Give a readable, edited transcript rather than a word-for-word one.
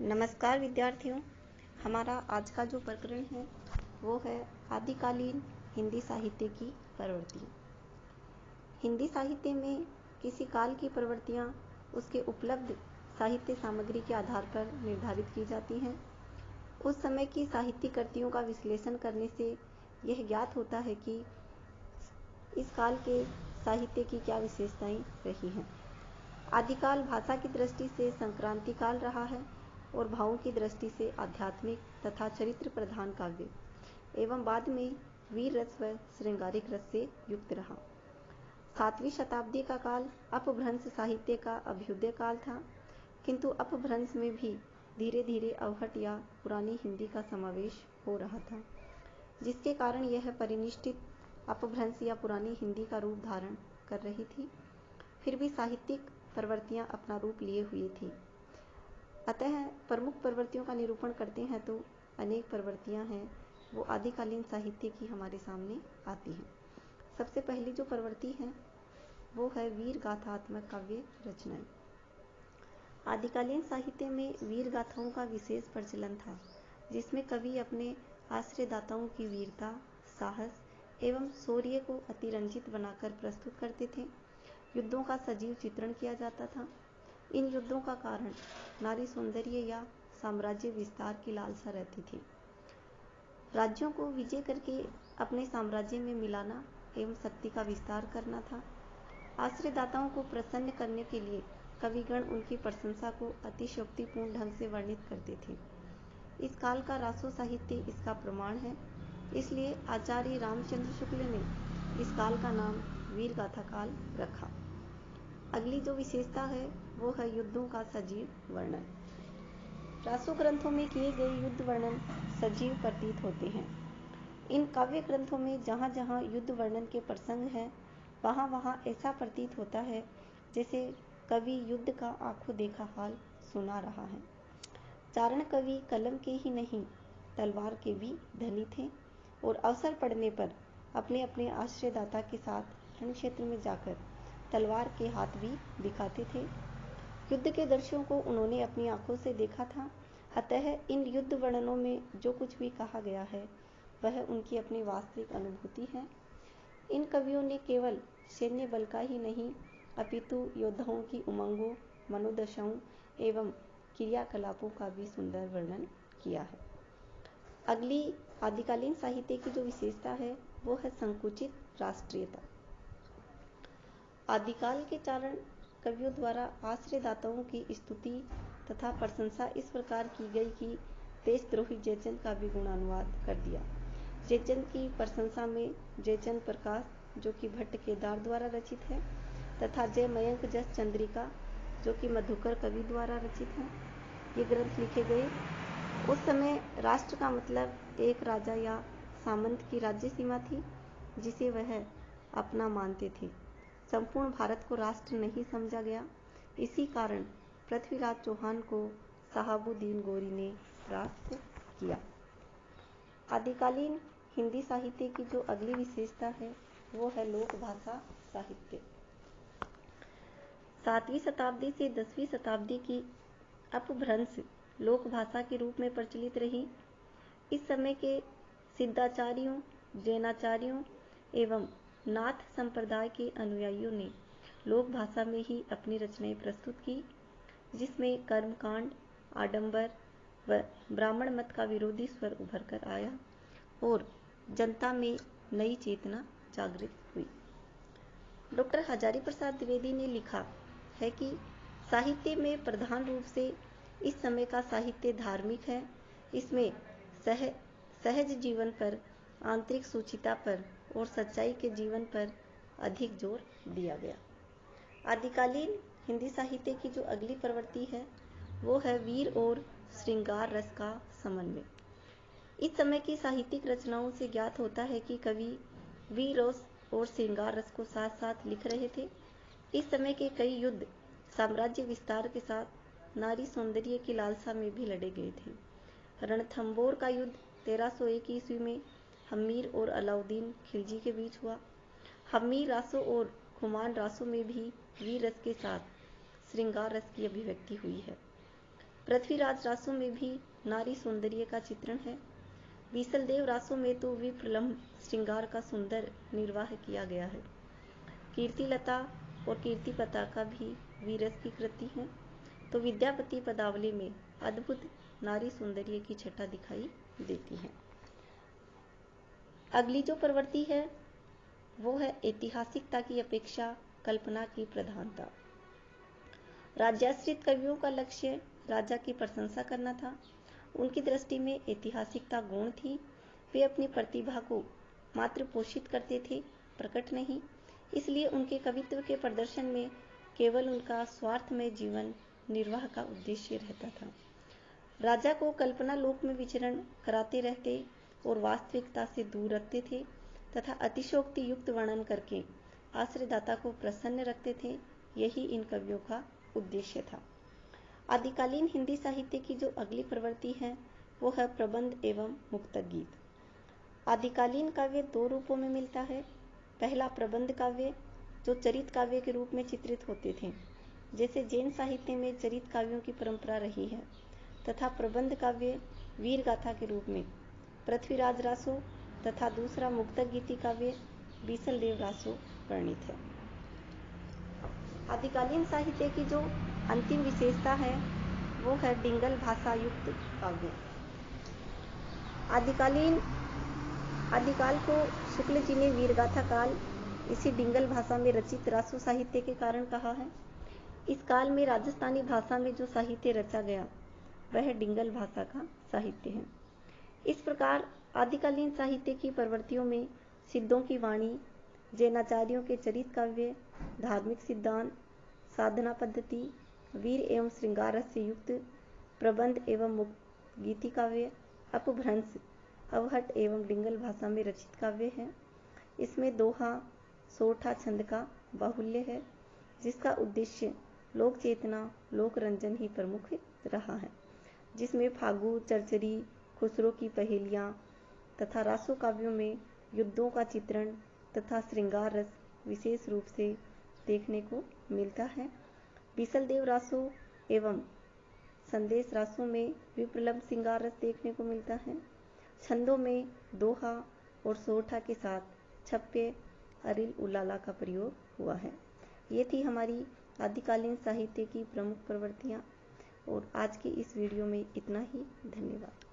नमस्कार विद्यार्थियों, हमारा आज का जो प्रकरण है वो है आदिकालीन हिंदी साहित्य की प्रवृत्तियाँ। हिंदी साहित्य में किसी काल की प्रवृत्तियाँ उसके उपलब्ध साहित्य सामग्री के आधार पर निर्धारित की जाती हैं। उस समय की साहित्यिक कृतियों का विश्लेषण करने से यह ज्ञात होता है कि इस काल के साहित्य की क्या विशेषताएं रही हैं। आदिकाल भाषा की दृष्टि से संक्रांति काल रहा है और भावों की दृष्टि से आध्यात्मिक तथा चरित्र प्रधान काव्य एवं बाद में वीर रस व श्रृंगारिक रस से युक्त रहा। 7वीं शताब्दी का काल अपभ्रंश साहित्य का अभ्युदय काल था, किंतु अपभ्रंश में भी धीरे धीरे अवहट या पुरानी हिंदी का समावेश हो रहा था, जिसके कारण यह परिनिष्ठित अपभ्रंश या पुरानी हिंदी का रूप धारण कर रही थी। फिर भी साहित्यिक प्रवृत्तियां अपना रूप लिए हुई थी। अतः प्रमुख प्रवृत्तियों का निरूपण करते हैं तो अनेक प्रवृत्तियां हैं वो आदिकालीन साहित्य की हमारे सामने आती हैं। सबसे पहली जो प्रवृत्ति है वो है वीर गाथात्मक काव्य रचनाएं। आदिकालीन साहित्य में वीर गाथाओं का विशेष प्रचलन था, जिसमें कवि अपने आश्रयदाताओं की वीरता, साहस एवं शौर्य को अतिरंजित बनाकर प्रस्तुत करते थे। युद्धों का सजीव चित्रण किया जाता था। इन युद्धों का कारण नारी सौंदर्य या साम्राज्य विस्तार की लालसा रहती थी। राज्यों को विजय करके अपने साम्राज्य में मिलाना एवं शक्ति का विस्तार करना था। आश्रयदाताओं को प्रसन्न करने के लिए कविगण उनकी प्रशंसा को अतिशयोक्तिपूर्ण ढंग से वर्णित करते थे। इस काल का रासो साहित्य इसका प्रमाण है। इसलिए आचार्य रामचंद्र शुक्ल ने इस काल का नाम वीर गाथा काल रखा। अगली जो विशेषता है वो है युद्धों का सजीव वर्णन। रासो ग्रंथों में किए गए युद्ध वर्णन सजीव प्रतीत होते हैं। इन काव्य ग्रंथों में जहाँ जहाँ युद्ध वर्णन के प्रसंग हैं, वहाँ वहाँ ऐसा प्रतीत होता है जैसे कवि युद्ध का आंखों देखा हाल सुना रहा है। चारण कवि कलम के ही नहीं तलवार के भी धनी थे और अवसर पड़ने पर अपने अपने आश्रयदाता के साथ रण क्षेत्र में जाकर तलवार के हाथ भी दिखाते थे। युद्ध के दृश्यों को उन्होंने अपनी आंखों से देखा था। अतः इन युद्ध वर्णनों में जो कुछ भी कहा गया है वह उनकी अपनी वास्तविक अनुभूति है। इन कवियों ने केवल सैन्य बल का ही नहीं अपितु योद्धाओं की उमंगों, मनोदशाओं एवं क्रियाकलापों का भी सुंदर वर्णन किया है। अगली आदिकालीन साहित्य की जो विशेषता है वो है संकुचित राष्ट्रीयता। आदिकाल के चारण कवियों द्वारा आश्रयदाताओं की स्तुति तथा प्रशंसा इस प्रकार की गई कि देशद्रोही जयचंद का भी गुणानुवाद कर दिया। जयचंद की प्रशंसा में जयचंद प्रकाश, जो कि भट्ट केदार द्वारा रचित है, तथा जय मयंक जस चंद्रिका, जो कि मधुकर कवि द्वारा रचित है, ये ग्रंथ लिखे गए। उस समय राष्ट्र का मतलब एक राजा या सामंत की राज्य सीमा थी, जिसे वह अपना मानते थे। संपूर्ण भारत को राष्ट्र नहीं समझा गया। इसी कारण पृथ्वीराज चौहान को शहाबुद्दीन गोरी ने परास्त किया। आदिकालीन हिंदी साहित्य की जो अगली विशेषता है वो है लोक भाषा साहित्य। 7वीं शताब्दी से 10वीं शताब्दी की अपभ्रंश लोक भाषा के रूप में प्रचलित रही। इस समय के सिद्धाचार्यों, जैनाचार्यों एवं नाथ संप्रदाय के अनुयायियों ने लोक भाषा में ही अपनी रचनाएं प्रस्तुत की, जिसमें कर्मकांड, आडंबर व ब्राह्मण मत का विरोधी स्वर उभर कर आया और जनता में नई चेतना जागृत हुई। डॉक्टर हजारी प्रसाद द्विवेदी ने लिखा है कि साहित्य में प्रधान रूप से इस समय का साहित्य धार्मिक है। इसमें सहज जीवन पर, आंतरिक सूचिता पर और सच्चाई के जीवन पर अधिक जोर दिया गया। आदिकालीन हिंदी साहित्य की जो अगली प्रवृत्ति है वो है वीर और श्रृंगार रस का समन्वय। इस समय की साहित्यिक रचनाओं से ज्ञात होता है कि कवि वीर रस और श्रृंगार रस को साथ साथ लिख रहे थे। इस समय के कई युद्ध साम्राज्य विस्तार के साथ नारी सौंदर्य की लालसा में भी लड़े गए थे। रणथंबोर का युद्ध 1301 ईस्वी में हम्मीर और अलाउद्दीन खिलजी के बीच हुआ। हम्मीर रासों और खुमान रासों में भी वीर रस के साथ श्रृंगार रस की अभिव्यक्ति हुई है। पृथ्वीराज रासों में भी नारी सौंदर्य का चित्रण है। बीसलदेव रासों में तो विप्रलंब श्रृंगार का सुंदर निर्वाह किया गया है। कीर्तिलता और कीर्ति पताका भी वीरस की कृति है। तो विद्यापति पदावली में अद्भुत नारी सौंदर्य की छटा दिखाई देती है। अगली जो प्रवृत्ति है वो है ऐतिहासिकता की अपेक्षा कल्पना की प्रधानता। राज्याश्रित कवियों का लक्ष्य राजा की प्रशंसा करना था। उनकी दृष्टि में ऐतिहासिकता गौण थी। वे अपनी प्रतिभा को मात्र पोषित करते थे, प्रकट नहीं। इसलिए उनके कवित्व के प्रदर्शन में केवल उनका स्वार्थमय जीवन निर्वाह का उद्देश्य रहता था। राजा को कल्पना लोक में विचरण कराते रहते और वास्तविकता से दूर रखते थे तथा अतिशोक्ति युक्त वर्णन करके आश्रयदाता को प्रसन्न रखते थे। यही इन कवियों का उद्देश्य था। आदिकालीन हिंदी साहित्य की जो अगली प्रवृत्ति है वो है प्रबंध एवं मुक्तक गीत। आदिकालीन काव्य दो रूपों में मिलता है। पहला प्रबंध काव्य जो चरित काव्य के रूप में चित्रित होते थे, जैसे जैन साहित्य में चरित काव्यों की परंपरा रही है, तथा प्रबंध काव्य वीर गाथा के रूप में पृथ्वीराज रासो तथा दूसरा मुक्तक गीति काव्य बीसलदेव रासो वर्णित है। आदिकालीन साहित्य की जो अंतिम विशेषता है वो है डिंगल भाषा युक्त काव्य। आदिकाल को शुक्ल जी ने वीरगाथा काल इसी डिंगल भाषा में रचित रासो साहित्य के कारण कहा है। इस काल में राजस्थानी भाषा में जो साहित्य रचा गया वह डिंगल भाषा का साहित्य है। इस प्रकार आदिकालीन साहित्य की प्रवृत्तियों में सिद्धों की वाणी, जैनाचार्यों के चरित काव्य, धार्मिक सिद्धांत, साधना पद्धति, वीर एवं श्रृंगार रस से युक्त प्रबंध एवं मुक्त गीति काव्य, अपभ्रंश, अवहट एवं डिंगल भाषा में रचित काव्य है। इसमें दोहा, सोरठा छंद का बाहुल्य है, जिसका उद्देश्य लोक चेतना, लोक रंजन ही प्रमुख रहा है। जिसमें फागु, चरचरी, खुसरो की पहेलियां तथा रासो काव्यों में युद्धों का चित्रण तथा श्रृंगार रस विशेष रूप से देखने को मिलता है। बीसलदेव रासो एवं संदेश रासो में विप्रलंब श्रृंगार रस देखने को मिलता है। छंदों में दोहा और सोरठा के साथ छप्पे, अरिल, उलाला का प्रयोग हुआ है। ये थी हमारी आदिकालीन साहित्य की प्रमुख प्रवृत्तियाँ और आज की इस वीडियो में इतना ही। धन्यवाद।